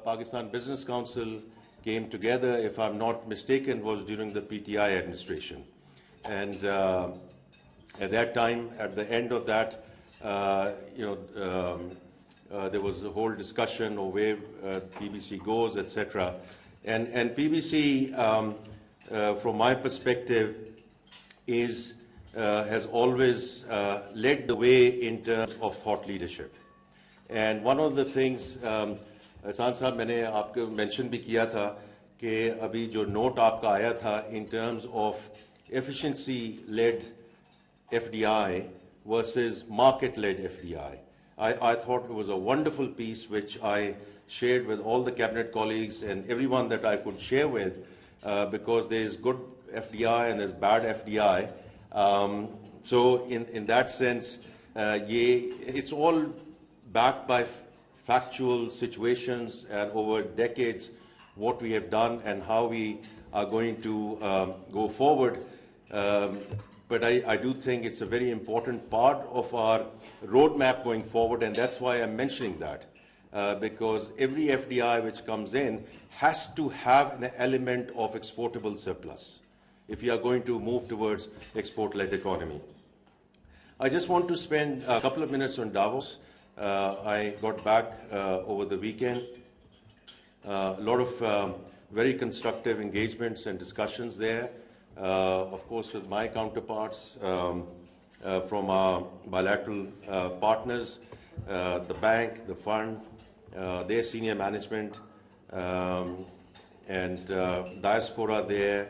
Pakistan Business Council came together, if I'm not mistaken, was during the PTI administration. And at that time, at the end of that, there was a whole discussion of where PBC goes, etc. And PBC, from my perspective, has always led the way in terms of thought leadership. And one of the things, Ehsan साहब मैंने आपको mention भी किया था कि अभी जो note आपका आया था in terms of efficiency-led FDI versus market-led FDI. I thought it was a wonderful piece which I shared with all the cabinet colleagues and everyone that I could share with, because there is good FDI and there's bad FDI. So in that sense, it's all backed by factual situations and over decades what we have done and how we are going to go forward. But I do think it's a very important part of our roadmap going forward, and that's why I'm mentioning that. Because every FDI which comes in has to have an element of exportable surplus if you are going to move towards export-led economy. I just want to spend a couple of minutes on Davos. I got back over the weekend. A lot of very constructive engagements and discussions there. Of course, with my counterparts from our bilateral partners, the bank, the fund, their senior management, and diaspora there,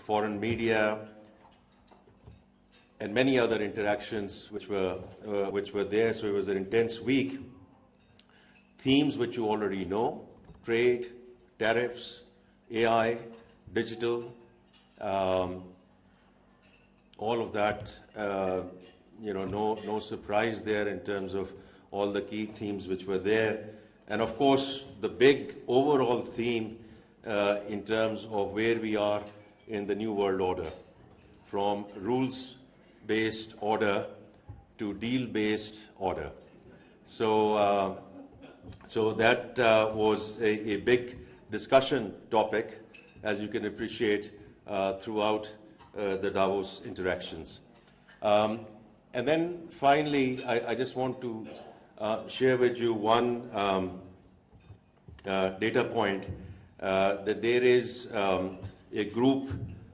foreign media, and many other interactions which were there. So it was an intense week. Themes which you already know: trade, tariffs, AI, digital, all of that. No surprise there in terms of all the key themes which were there. And of course, the big overall theme in terms of where we are in the new world order, from rules-based order to deal-based order. So that was a big discussion topic, as you can appreciate, throughout the Davos interactions. And then finally, I just want to share with you one data point, that there is a group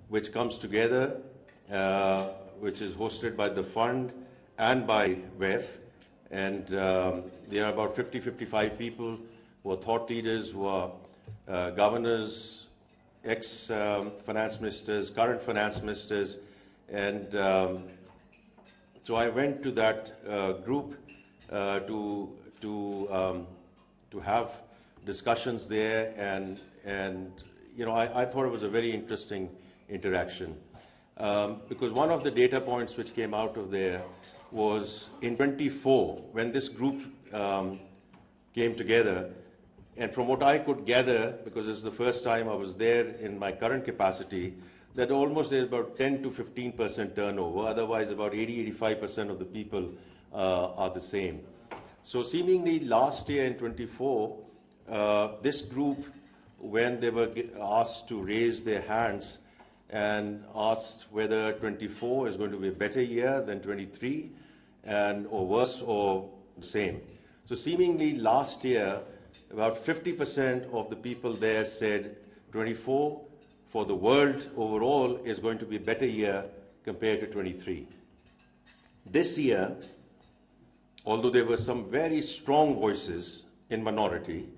which comes together, which is hosted by the fund and by WEF, and there are about 50-55 people who are thought leaders, who are governors, ex-finance ministers, current finance ministers, and so I went to that group to have discussions there, and I thought it was a very interesting interaction, because one of the data points which came out of there was in 24, when this group came together. And from what I could gather, because this is the first time I was there in my current capacity, that almost there's about 10 to 15% turnover. Otherwise, about 80-85% of the people are the same. So seemingly last year in 24, this group, when they were asked to raise their hands and asked whether 24 is going to be a better year than 23, or worse or the same. So seemingly last year, about 50% of the people there said 24 for the world overall is going to be a better year compared to 23. This year, although there were some very strong voices in minority,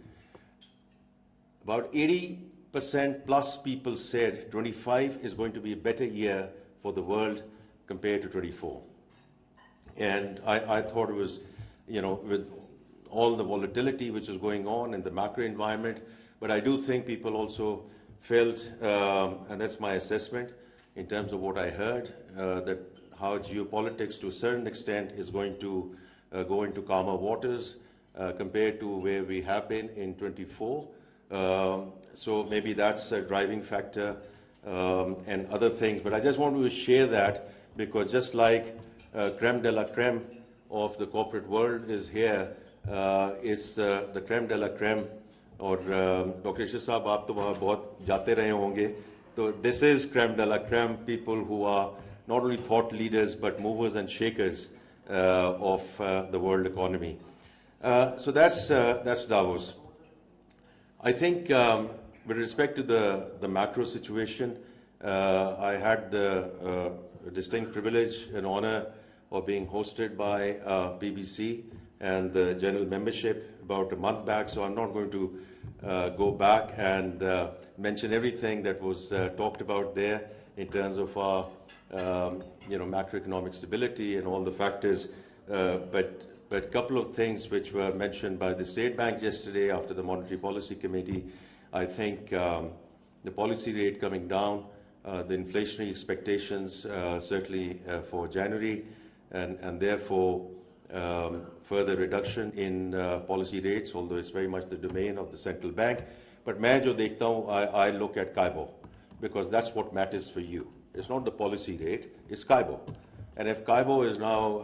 about 80% plus people said 25 is going to be a better year for the world compared to 24. And I thought it was, with all the volatility which is going on in the macro environment, but I do think people also felt, and that's my assessment in terms of what I heard, that how geopolitics to a certain extent is going to go into calmer waters compared to where we have been in 24. So maybe that's a driving factor and other things. But I just want to share that, because just like creme de la creme of the corporate world is here, is the creme de la creme. और doctor Ishar साहब आप तो वहाँ बहुत जाते रहे होंगे, तो this is creme de la creme, people who are not only thought leaders but movers and shakers of the world economy. So that's Davos. I think with respect to the macro situation, I had the distinct privilege and honor of being hosted by BBC and the general membership about a month back, so I'm not going to go back and mention everything that was talked about there in terms of our macroeconomic stability and all the factors, but a couple of things which were mentioned by the State Bank yesterday after the Monetary Policy Committee. I think the policy rate coming down, the inflationary expectations certainly for January, and therefore further reduction in policy rates, although it's very much the domain of the central bank. But मैं जो देखता हूँ, I look at CIBOR, because that's what matters for you. It's not the policy rate, it's CIBOR. And if CIBOR is now,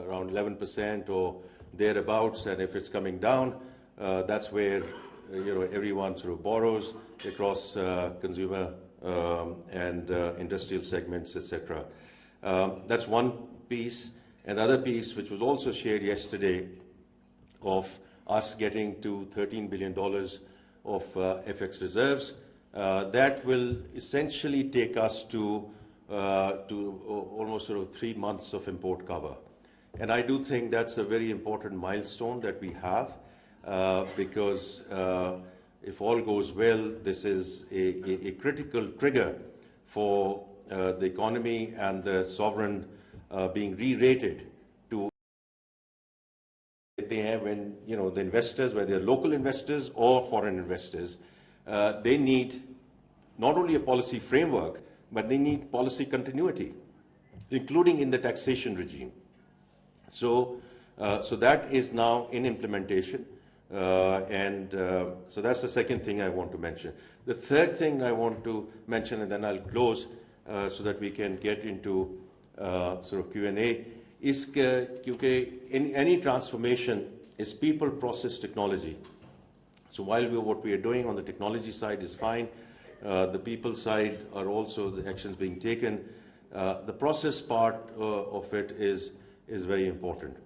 around 11% or thereabouts, and if it's coming down, that's where, everyone sort of borrows across consumer and industrial segments, etc. That's one piece. And the other piece, which was also shared yesterday, of us getting to $13 billion of FX reserves, that will essentially take us to almost sort of 3 months of import cover. And I do think that's a very important milestone that we have, because if all goes well, this is a critical trigger for the economy and the sovereign being re-rated to they have when the investors, whether they're local investors or foreign investors, they need not only a policy framework, but they need policy continuity, including in the taxation regime. So that is now in implementation, and so that's the second thing I want to mention. The third thing I want to mention, and then I'll close so that we can get into sort of Q&A, is क्योंकि in any transformation is people, process, technology. So while what we are doing on the technology side is fine, the people side are also the actions being taken. The process part of it is very important.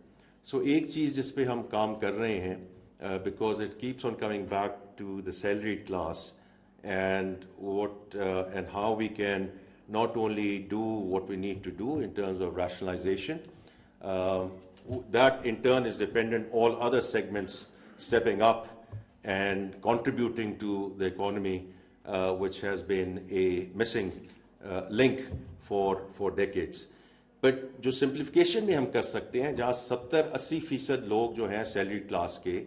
So एक चीज़ जिस पे हम काम कर रहे हैं, because it keeps on coming back to the salaried class and and how we can not only do what we need to do in terms of rationalization, that in turn is dependent on all other segments stepping up and contributing to the economy, which has been a missing link for decades. But जो simplification में हम कर सकते हैं, जहाँ 70-80% लोग जो हैं सैलरी क्लास के,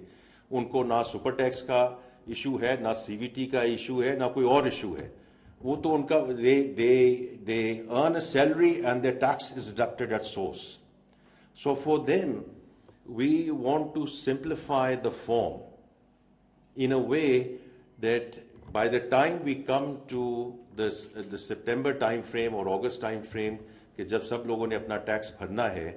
उनको ना सुपर टैक्स का इशू है, ना CVT का इशू है, ना कोई और इशू है. वो तो उनका they earn a salary and their tax is deducted at source. So for them, we want to simplify the form in a way that by the time we come to the September time frame or August time frame, कि जब सब लोगों ने अपना tax भरना है,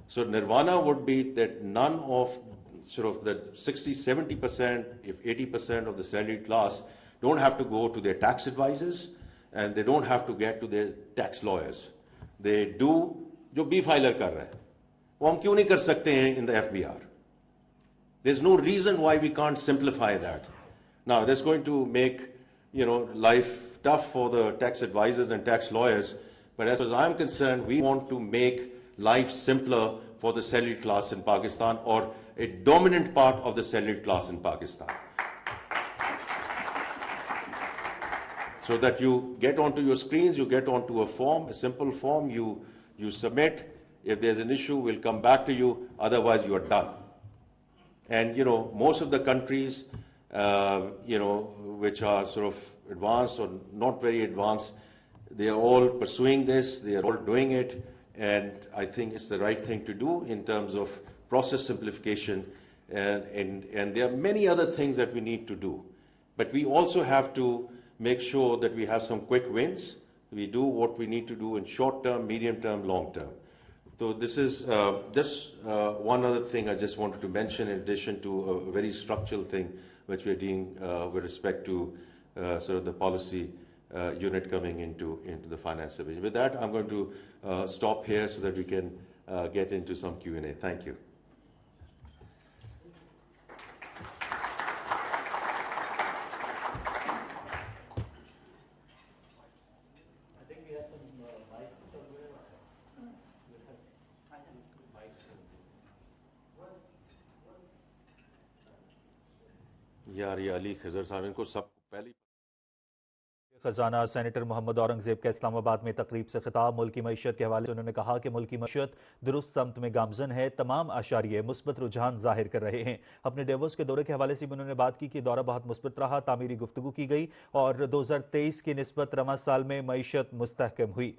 so nirvana would be that none of sort of the 60-70%, if 80% of the salaried class don't have to go to their tax advisors and they don't have to get to their tax lawyers. They do जो B filer कर रहा है, वो हम क्यों नहीं कर सकते हैं in the FBR? There's no reason why we can't simplify that. Now, that's going to make life tough for the tax advisors and tax lawyers, but as far as I'm concerned, we want to make life simpler for the salaried class in Pakistan, or a dominant part of the salaried class in Pakistan. So that you get onto your screens, you get onto a form, a simple form, you submit. If there's an issue, we'll come back to you. Otherwise, you are done. And, most of the countries, which are sort of advanced or not very advanced, they are all pursuing this, they are all doing it, and I think it's the right thing to do in terms of process simplification, and there are many other things that we need to do. But we also have to make sure that we have some quick wins. We do what we need to do in short term, medium term, long term. So this is one other thing I just wanted to mention in addition to a very structural thing which we're doing with respect to sort of the policy unit coming into the finance division. With that, I'm going to stop here so that we can get into some Q&A. Thank you. यार ये अली खजर साहब इनको सब पहले खजाना senator Mohammad Aurangzeb का इस्लामाबाद में तकरीब से खिताब। मुल्की मईशत के हवाले से उन्होंने कहा कि मुल्की मईशत दुरुस्त समत में गामजन है, तमाम आशारिये मुस्बत रुझान जाहिर कर रहे हैं। अपने डेवोस के दौरे के हवाले से भी उन्होंने बात की कि दौरा बहुत मुस्बत रहा, तामीरी गुफ्तगू की गई और 2023 की निस्बत रवां साल में मईशत मुस्तहकम हुई।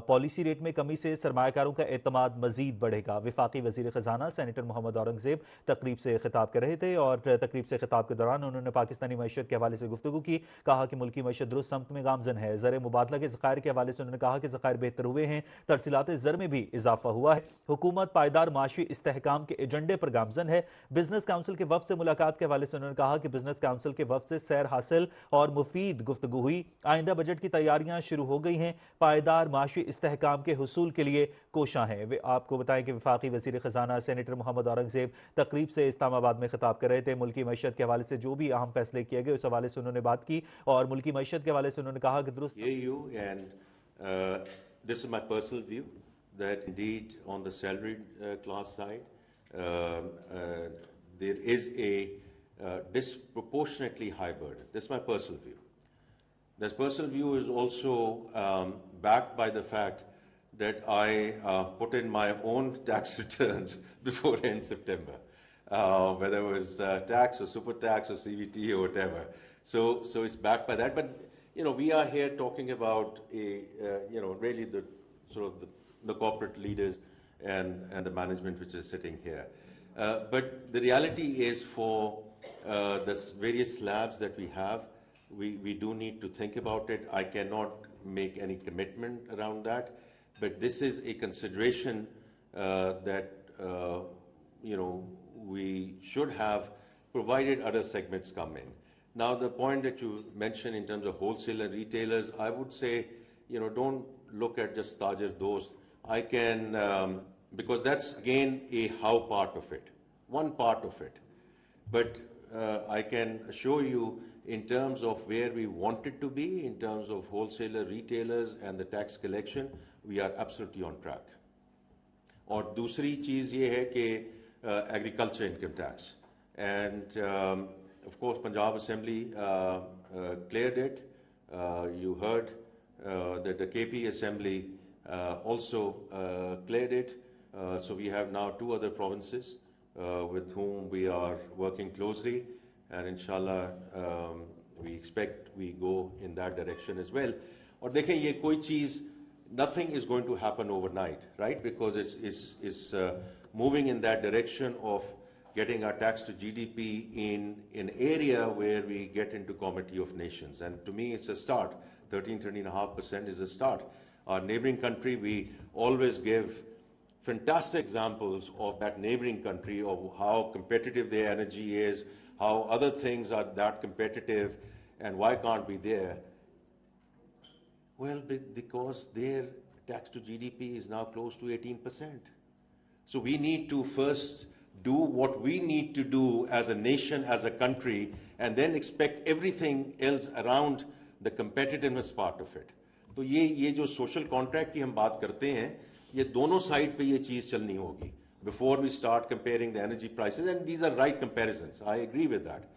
पॉलिसी रेट में कमी से सरमायाकारों का एतमाद मजीद बढ़ेगा। विफाकी वजीर खजाना सेनेटर मोहम्मद औरंगजेब तकरीब से खिताब कर रहे थे और तकरीब से खिताब के दौरान उन्होंने पाकिस्तानी मईशत के हवाले से गुफ्तगू की। कहा कि मुल्की मईशत दुरुस्त समत में गामजन है। ज़र मुबादला के ज़खायर के हवाले से उन्होंने कहा कि ज़खायर बेहतर हुए हैं, तरसीलात ज़र में भी इजाफा हुआ है। हुकूमत पायदार माशी इस्तेहकाम के एजेंडे पर गामजन है। बिजनेस काउंसिल के वफ्द से मुलाकात के हवाले से उन्होंने कहा कि बिजनेस काउंसिल के वफ्द से सैर हासिल और मुफीद गुफ्तगू हुई। आइंदा बजट की तैयारियां शुरू हो गई हैं। पायदार माशी इस्तेहकाम के हुसूल के लिए कोशां हैं। वे आपको बताएं कि वफाकी वजीर खजाना सेनेटर मोहम्मद औरंगजेब तकरीब से इस्लामाबाद में खिताब कर रहे थे। मुल्की मईशत के हवाले से जो भी अहम फैसले किए गए उस हवाले से उन्होंने बात की और मुल्की मईशत के हवाले से उन्होंने कहा कि दुरुस्त and this is my personal view that indeed on the salaried class side there is a disproportionately high burden. This is my personal view. This personal view is also backed by the fact that I put in my own tax returns before end September, whether it was tax or super tax or CVT or whatever. So it's backed by that. But we are here talking about really the sort of the corporate leaders and the management which is sitting here. But the reality is for the various slabs that we have, we do need to think about it. I cannot make any commitment around that, but this is a consideration that we should have, provided other segments come in. Now, the point that you mentioned in terms of wholesale and retailers, I would say, don't look at just Tajir Dost. I can, because that's again a how part of it, one part of it. But I can assure you in terms of where we want it to be, in terms of wholesaler, retailers and the tax collection, we are absolutely on track. और दूसरी चीज़ ये है कि agriculture income tax. And of course, Punjab Assembly cleared it. You heard that the KP Assembly also cleared it. So we have now two other provinces with whom we are working closely. And inshallah, we expect we go in that direction as well. और देखें ये कोई चीज़, nothing is going to happen overnight, right? Because it's moving in that direction of getting our tax to GDP in an area where we get into Committee of Nations. And to me, it's a start. 13.5% is a start. Our neighboring country, we always give fantastic examples of that neighboring country, of how competitive their energy is, how other things are that competitive, and why can't we there? Well, because their tax to GDP is now close to 18%. So we need to first do what we need to do as a nation, as a country, and then expect everything else around the competitiveness part of it. तो ये जो social contract की हम बात करते हैं, ये दोनों side पे ये चीज़ चलनी होगी before we start comparing the energy prices, and these are right comparisons. I agree with that.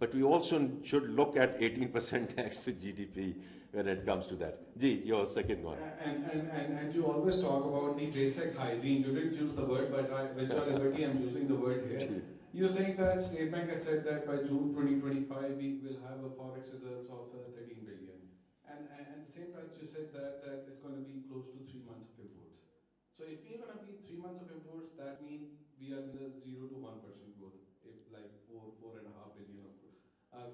But we also should look at 18% tax to GDP when it comes to that. Ji, your second one. And you always talk about the basic hygiene. You didn't use the word, but with your liberty, I'm using the word here. You're saying that State Bank has said that by June 2025, we will have a forex reserves of 13 billion. And at the same time, you said that it's going to be close to 3 months of imports. So if we are going to be 3 months of imports, that means we are in the 0 to 1% growth, if like 4.5 billion of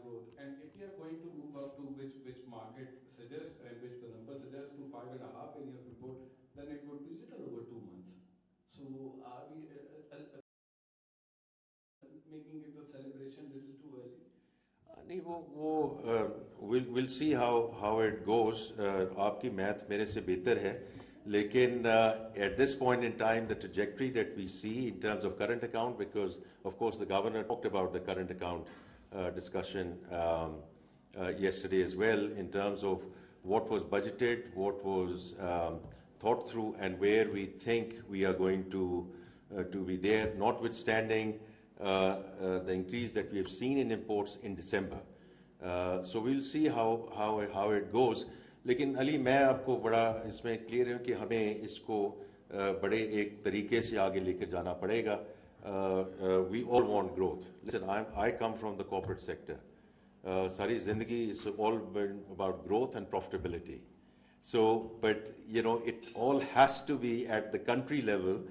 growth. And if we are going to move up to which market suggests and which the number suggests to 5.5 billion of import, then it would be little over 2 months. So are we making it the celebration little too early? नहीं वो we'll see how it goes. आपकी math मेरे से बेहतर है, लेकिन at this point in time, the trajectory that we see in terms of current account, because of course the governor talked about the current account discussion yesterday as well, in terms of what was budgeted, what was thought through, and where we think we are going to be there, notwithstanding the increase that we have seen in imports in December. So we'll see how it goes. लेकिन अली मैं आपको बड़ा इसमें clear हूँ कि हमें इसको बड़े एक तरीके से आगे लेकर जाना पड़ेगा. We all want growth. Listen, I come from the corporate sector. सारी जिंदगी is all been about growth and profitability. So, but you know, it all has to be at the country level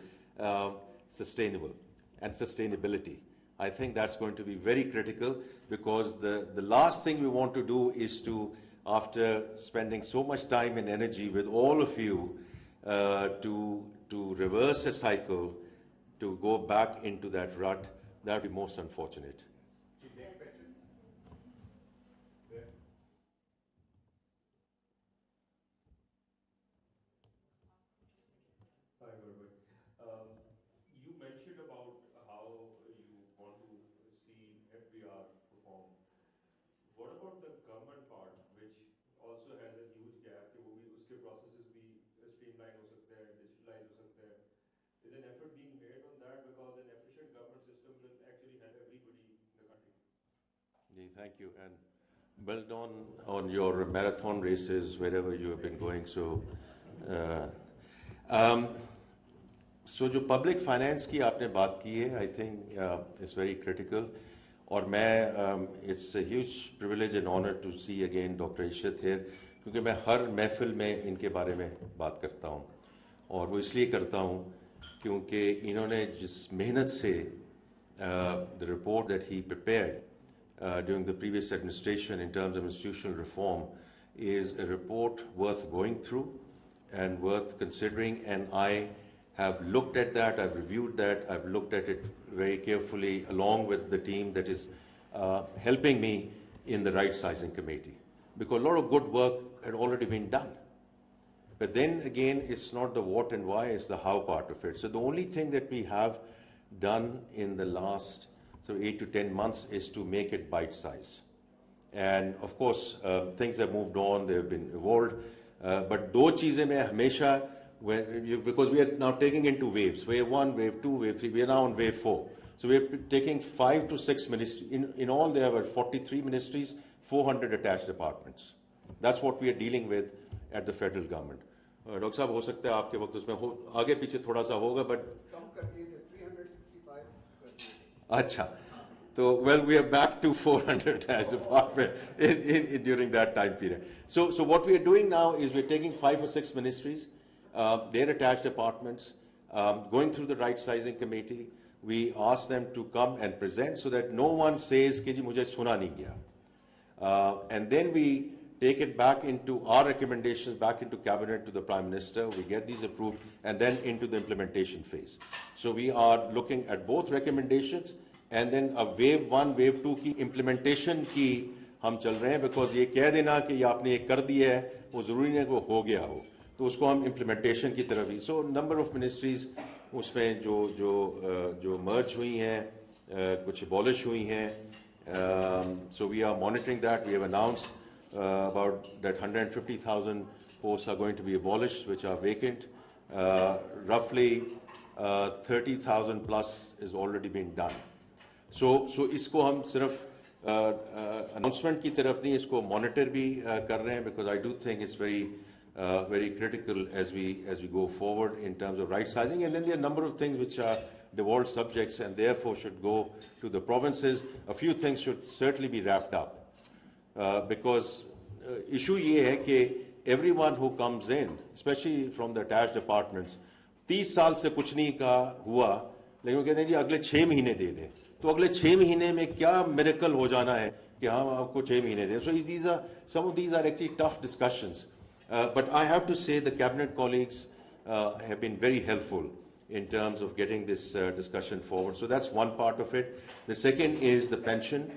sustainable. And sustainability. I think that's going to be very critical, because the last thing we want to do is to, after spending so much time and energy with all of you, to reverse a cycle, to go back into that rut. That would be most unfortunate. You mentioned about how you want to see FBR perform. What about the government part, which also has a huge gap? कि वो भी उसके processes भी streamline हो सकते हैं, digitalize हो सकते हैं. Is an effort being made on that, because an efficient government system will actually help everybody in the country? Yeah, thank you, and well done on your marathon races wherever you have been going. So जो public finance की आपने बात की है, I think it's very critical. और मैं it's a huge privilege and honour to see again doctor Ishrat here, क्योंकि मैं हर महफिल में इनके बारे में बात करता हूँ, और वो इसलिए करता हूँ क्योंकि इन्होंने जिस मेहनत से the report that he prepared during the previous administration in terms of institutional reform is a report worth going through and worth considering, and I have looked at that, I've reviewed that, I've looked at it very carefully along with the team that is helping me in the right sizing committee, because a lot of good work had already been done. But then again, it's not the what and why, it's the how part of it. So the only thing that we have done in the last 8 to 10 months is to make it bite size. And of course, things have moved on, they have been evolved. But दो चीजें मैं हमेशा, because we are now taking into waves, wave 1, wave 2, wave 3, we are now on wave 4. So we are taking 5 to 6 ministries. In all, there are 43 ministries, 400 attached departments. That's what we are dealing with at the federal government. Doctor साहब, हो सकता है आपके वक्त उसमें आगे पीछे थोड़ा सा होगा, but कम कर दिए थे, 365 कर दिए थे. अच्छा, so, well, we are back to 400 as department during that time period. So what we are doing now is we're taking 5 or 6 ministries, their attached departments, going through the right sizing committee. We ask them to come and present so that no one says कि जी मुझे सुना नहीं गया. And then we take it back into our recommendations, back into cabinet to the Prime Minister. We get these approved, and then into the implementation phase. So we are looking at both recommendations. And then a wave 1, wave 2 की implementation की हम चल रहे हैं, because ये कह देना कि ये आपने ये कर दिया है, वो ज़रूरी नहीं कि वो हो गया हो, तो उसको हम implementation की तरफ ही. So number of ministries उसमें जो merge हुई हैं, कुछ abolish हुई हैं. So we are monitoring that. We have announced about that 150,000 posts are going to be abolished, which are vacant. Roughly 30,000 plus is already been done. So इसको हम सिर्फ announcement की तरफ नहीं, इसको monitor भी कर रहे हैं, because I do think it's very critical as we go forward in terms of right sizing. And then there are a number of things which are devolved subjects and therefore should go to the provinces. A few things should certainly be wrapped up, because issue ये है कि everyone who comes in, especially from the attached departments, 30 साल से कुछ नहीं का हुआ, लेकिन वो कहते हैं जी अगले 6 महीने दे दें. तो अगले 6 महीने में क्या मिरेकल हो जाना है कि हम आपको 6 महीने दें. So these are, some of these are actually tough discussions. But I have to say the cabinet colleagues have been very helpful in terms of getting this discussion forward. So that's one part of it. The second is the pension.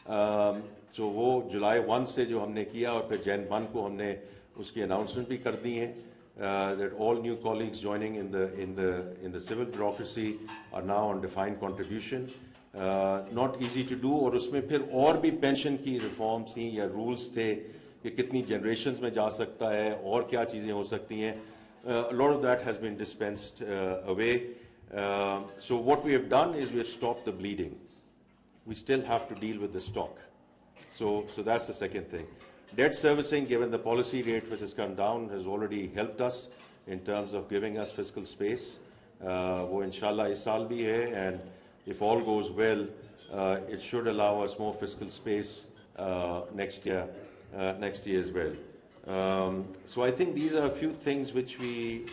So वो July 1 से जो हमने किया और फिर Jan 1 को हमने उसकी announcement भी कर दी है that all new colleagues joining in the civil bureaucracy are now on defined contribution. Not easy to do और उसमें फिर और भी pension की reforms थी या rules थे कि कितनी generations में जा सकता है और क्या चीज़ें हो सकती हैं. A lot of that has been dispensed away. So what we have done is we have stopped the bleeding. We still have to deal with the stock. So that's the second thing. Debt servicing, given the policy rate which has come down, has already helped us in terms of giving us fiscal space. वो inshallah इस साल भी है, and if all goes well, it should allow us more fiscal space next year as well. So I think these are a few things which we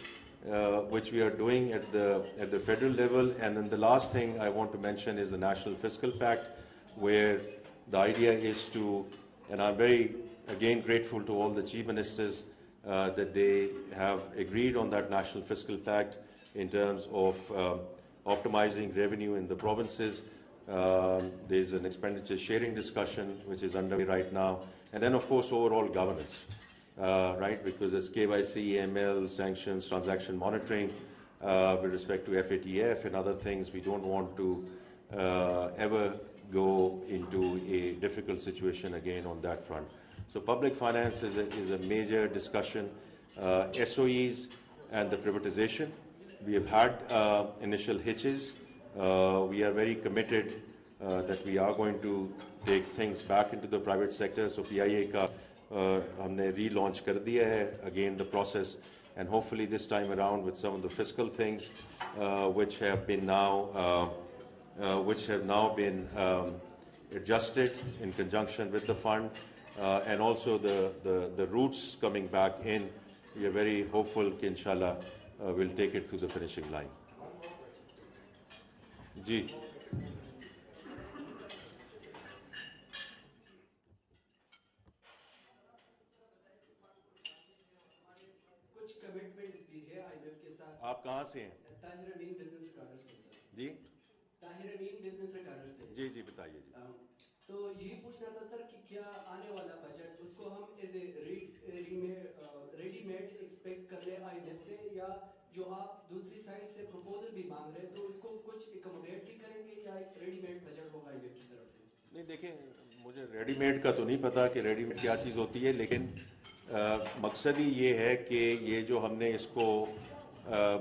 are doing at the federal level. And then the last thing I want to mention is the National Fiscal Pact, where the idea is to, and I'm very again grateful to all the chief ministers that they have agreed on that National Fiscal Pact in terms of optimizing revenue in the provinces. There's an expenditure sharing discussion which is underway right now, and then of course overall governance. Right, because there's KYC, AML, sanctions, transaction monitoring with respect to FATF and other things. We don't want to ever go into a difficult situation again on that front. So public finance is a major discussion. SOEs and the privatization. We have had initial hitches. We are very committed that we are going to take things back into the private sector. So PIA ka हमने relaunch कर दिया है again the process, and hopefully this time around with some of the fiscal things which have now been adjusted in conjunction with the fund, and also the routes coming back in. We are very hopeful that inshallah we'll take it to the finishing line. जी. आप कहाँ से हैं? ताहिर अमीन business recorder से sir. जी. ताहिर अमीन business recorder से. जी बताइए जी. तो यही पूछना था सर कि क्या आने वाला बजट उसको हम एज ए रेडीमेड एक्सपेक्ट कर ले IMF से, या जो आप दूसरी साइड से प्रपोजल भी मांग रहे हैं तो इसको कुछ एकोमोडेट भी करेंगे या एक रेडीमेड बजट होगा IMF की तरफ से? नहीं, देखें, मुझे रेडीमेड का तो नहीं पता कि रेडीमेड क्या चीज़ होती है, लेकिन मकसद ही ये है कि ये जो हमने इसको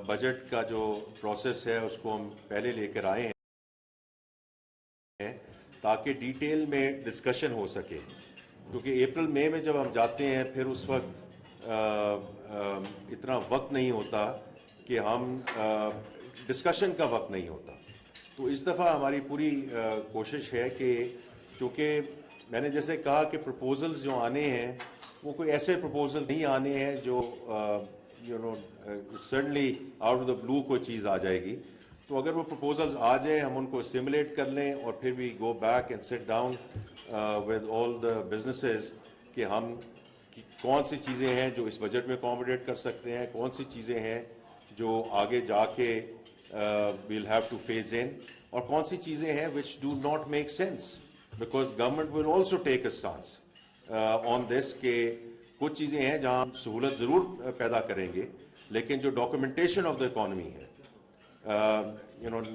बजट का जो प्रोसेस है उसको हम पहले लेकर आए हैं ताकि डिटेल में डिस्कशन हो सके, क्योंकि अप्रैल मई में जब हम जाते हैं फिर उस वक्त इतना वक्त नहीं होता कि हम डिस्कशन का वक्त नहीं होता. तो इस दफ़ा हमारी पूरी कोशिश है कि, क्योंकि मैंने जैसे कहा कि प्रपोजल्स जो आने हैं वो कोई ऐसे प्रपोजल्स नहीं आने हैं जो suddenly out of the blue कोई चीज़ आ जाएगी. तो अगर वो प्रपोजल्स आ जाए, हम उनको सिमुलेट कर लें और फिर भी go back and sit down with all the businesses कि हम कौन सी चीज़ें हैं जो इस बजट में अकोमोडेट कर सकते हैं, कौन सी चीज़ें हैं जो आगे जाके we'll have to phase in, और कौन सी चीज़ें हैं which do not make sense, because government will also take a stance on this कि कुछ चीज़ें हैं जहाँ हम सहूलत ज़रूर पैदा करेंगे, लेकिन जो डॉक्यूमेंटेशन ऑफ द इकॉनमी है,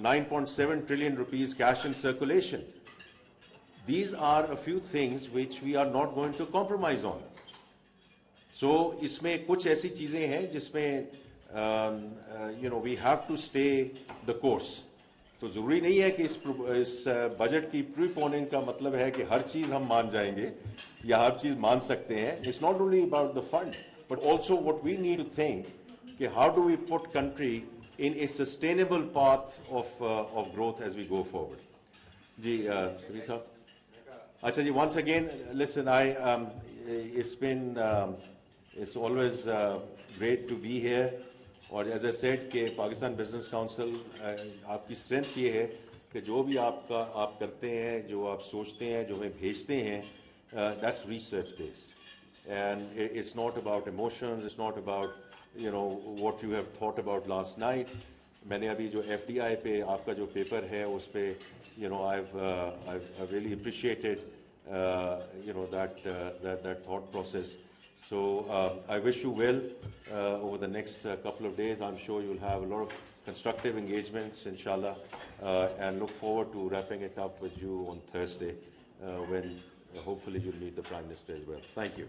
9.7 trillion rupees cash in circulation, these are a few things which we are not going to compromise on. So इसमें कुछ ऐसी चीज़ें हैं जिसमें we have to stay the course. तो ज़रूरी नहीं है कि इस बजट की प्रीपोनिंग का मतलब है कि हर चीज़ हम मान जाएंगे या हर चीज़ मान सकते हैं. It's not only about the fund, but also what we need to think कि how do we put country in a sustainable path of growth as we go forward. जी श्री साहब. अच्छा जी, once again, listen, it's always great to be here. और as a said कि Pakistan business council आपकी strength ये है कि जो भी आप करते हैं, जो आप सोचते हैं, जो हमें भेजते हैं, that's research based, and it's not about emotions, it's not about what you have thought about last night. मैंने अभी जो FDI पे आपका जो पेपर है उस पे I've really appreciated that thought process. So I wish you well over the next couple of days. I'm sure you'll have a lot of constructive engagements, inshallah, and look forward to wrapping it up with you on Thursday when hopefully you'll meet the Prime Minister as well. Thank you.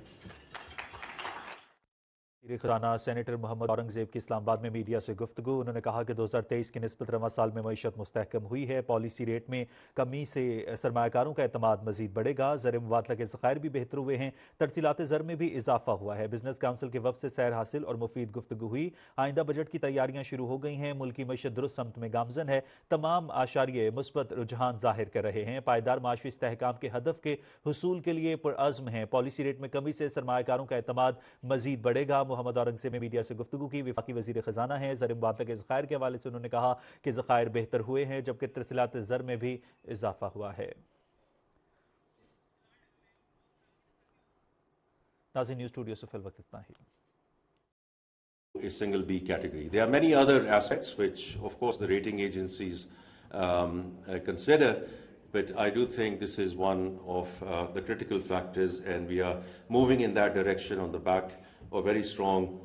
खजाना senator Mohammad Aurangzeb की इस्लामाबाद में media से गुफ्तगू। उन्होंने कहा कि 2023 की निस्बत रवा साल में मईशत मुस्तहकम हुई है। पॉलिसी रेट में कमी से सरमाकारों का एतमाद मजीद बढ़ेगा। ज़र मुबादला के ज़खायर भी बेहतर हुए हैं। तरसीलात ज़र में भी इजाफा हुआ है। बिजनेस काउंसिल के वफ़द से सैर हासिल और मुफीद गुफ्तगू हुई। आइंदा बजट की तैयारियां शुरू हो गई हैं। मुल्की मईशत दुरुस्त समत में गामजन है। तमाम आशारिये मुस्बत रुझान जाहिर कर रहे हैं। पायदार माशी इस्तेहकाम के हदफ के हुसूल के लिए पुरअज़्म हैं। पॉलिसी रेट में कमी से सरमाकारों का एतमाद मजीद बढ़ेगा। मोहम्मद औरंगजेब ने मीडिया से गुफ्तगू की। वफाकी वजीर खजाना है। ज़र मुबादला के ज़खायर के हवाले से उन्होंने कहा कि ज़खायर बेहतर हुए हैं जबकि तरसीलात ज़र में भी इजाफा हुआ है। नाज़रीन, न्यूज़ स्टूडियो से फिल वक्त इतना ही। A single B category. There are many other aspects which, of course, the rating agencies consider, but I do think this is one of the critical factors, and we are moving in that direction on the back of very strong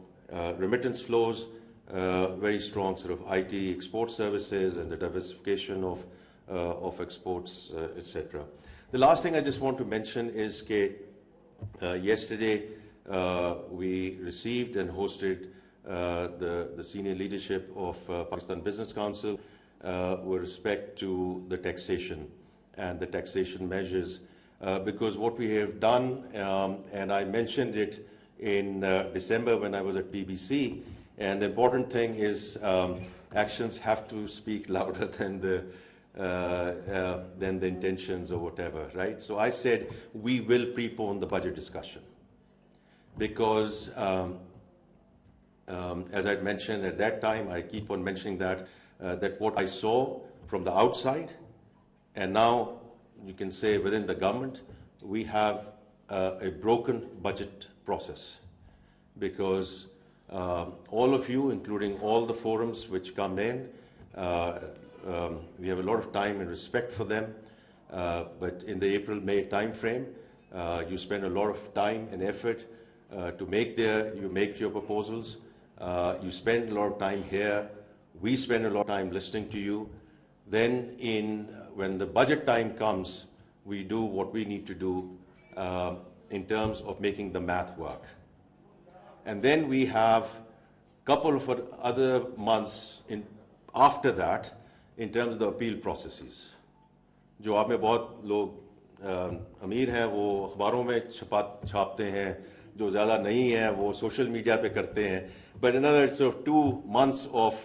remittance flows, very strong sort of IT export services, and the diversification of exports, etc. The last thing I just want to mention is that yesterday we received and hosted the senior leadership of Pakistan Business Council with respect to the taxation and the taxation measures, because what we have done, and I mentioned it in December when I was at BBC, and the important thing is actions have to speak louder than the intentions or whatever, right? So I said we will prepone the budget discussion because as I mentioned at that time, I keep on mentioning that what I saw from the outside, and now you can say within the government, we have a broken budget process, because all of you, including all the forums which come in, we have a lot of time and respect for them, but in the April-May time frame, you spend a lot of time and effort to make your proposals. You spend a lot of time here. We spend a lot of time listening to you. Then when the budget time comes, we do what we need to do in terms of making the math work. And then we have a couple of other months after that in terms of the appeal processes. जो आप में बहुत लोग अमीर हैं वो अखबारों में छापते हैं, जो ज़्यादा नहीं है वो सोशल मीडिया पे करते हैं. But another sort of 2 months of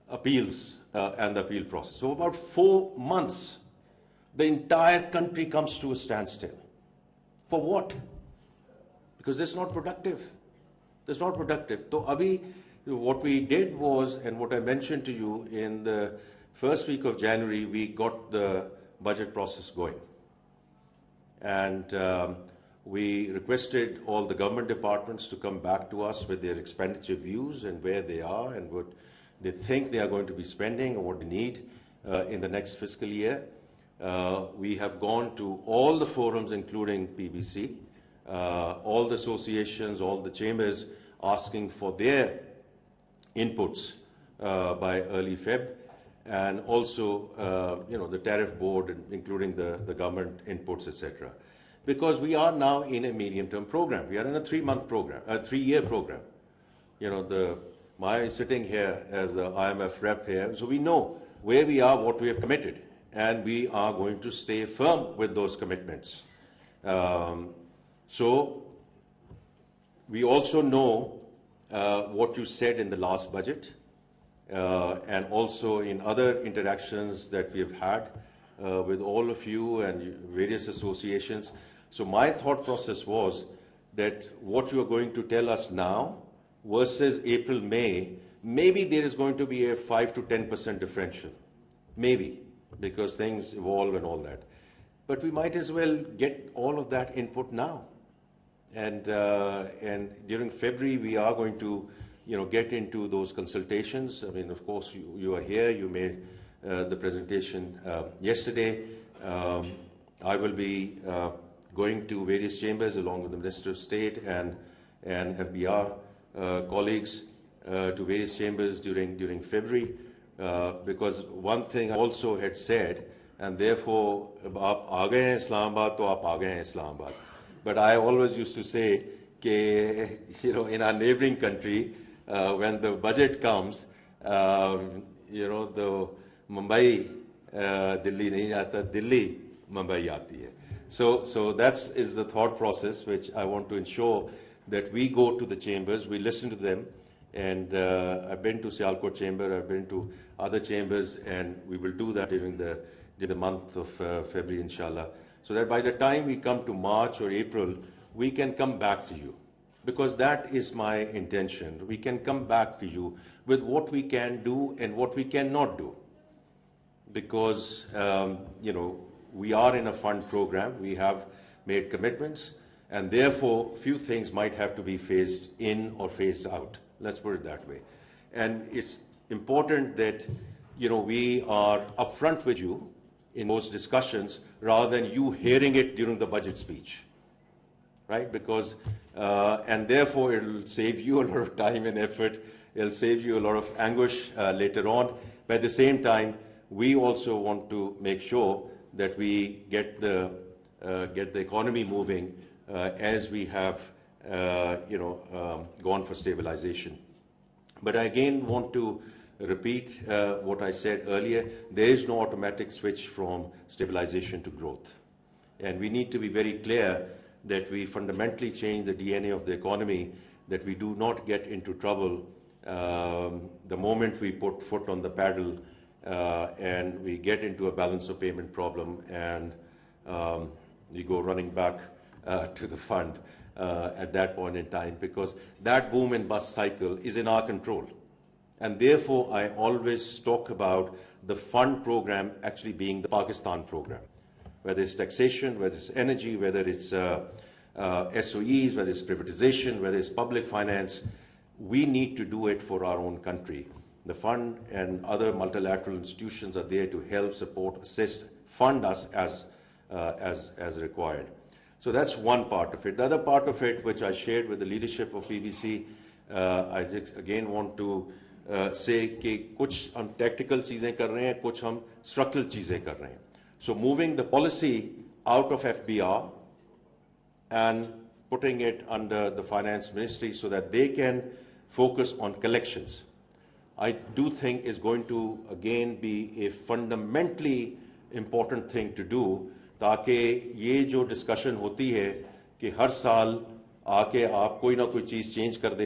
appeals and the appeal process. So about 4 months, the entire country comes to a standstill. For what? Because it's not productive. It's not productive. So abhi, what we did was, and what I mentioned to you, in the first week of January, we got the budget process going. And we requested all the government departments to come back to us with their expenditure views and where they are and what they think they are going to be spending or what they need in the next fiscal year. We have gone to all the forums, including PBC, all the associations, all the chambers, asking for their inputs by early Feb, and also the tariff board, including the government inputs, etc. Because we are now in a medium-term program. We are in a 3-month program, a 3-year program. My sitting here as the IMF rep here, so we know where we are, what we have committed, and we are going to stay firm with those commitments. So we also know what you said in the last budget, and also in other interactions that we have had with all of you and various associations. So my thought process was that what you are going to tell us now versus April, May, maybe there is going to be a 5 to 10% differential. Maybe, because things evolve and all that. But we might as well get all of that input now. And during February, we are going to get into those consultations. I mean, of course, you are here. You made the presentation yesterday. I will be going to various chambers along with the Minister of State and FBR colleagues to various chambers during February, because one thing I also had said, and therefore, आप आ गए हैं इस्लामाबाद तो आप आ गए हैं Islamabad. But I always used to say, in our neighboring country, when the budget comes, the Mumbai, Delhi नहीं आता, Delhi Mumbai आती है. So that is the thought process which I want to ensure that we go to the chambers, we listen to them, and I've been to Sialkot chamber, I've been to other chambers, and we will do that during the month of February, inshallah, so that by the time we come to March or April, we can come back to you, because that is my intention. We can come back to you with what we can do and what we cannot do, because we are in a fund program, we have made commitments, and therefore few things might have to be phased in or phased out. Let's put it that way. And it's important that we are upfront with you in those discussions rather than you hearing it during the budget speech, right? Because and therefore it'll save you a lot of time and effort. It'll save you a lot of anguish later on. But at the same time, we also want to make sure that we get the economy moving as we have gone for stabilization. But I again want to repeat what I said earlier. There is no automatic switch from stabilization to growth. And we need to be very clear that we fundamentally change the DNA of the economy, that we do not get into trouble the moment we put foot on the pedal and we get into a balance of payment problem and we go running back to the fund at that point in time, because that boom and bust cycle is in our control. And therefore, I always talk about the fund program actually being the Pakistan program, whether it's taxation, whether it's energy, whether it's SOEs, whether it's privatization, whether it's public finance. We need to do it for our own country. The fund and other multilateral institutions are there to help, support, assist, fund us as required. So that's one part of it. The other part of it, which I shared with the leadership of PBC, I again want to say कि कुछ हम tactical चीजें कर रहे हैं, कुछ हम structural चीजें कर रहे हैं. So moving the policy out of FBR and putting it under the finance ministry so that they can focus on collections, I do think is going to again be a fundamentally important thing to do, ताकि ये जो discussion होती है कि हर साल आके आप कोई ना कोई चीज़ change कर दे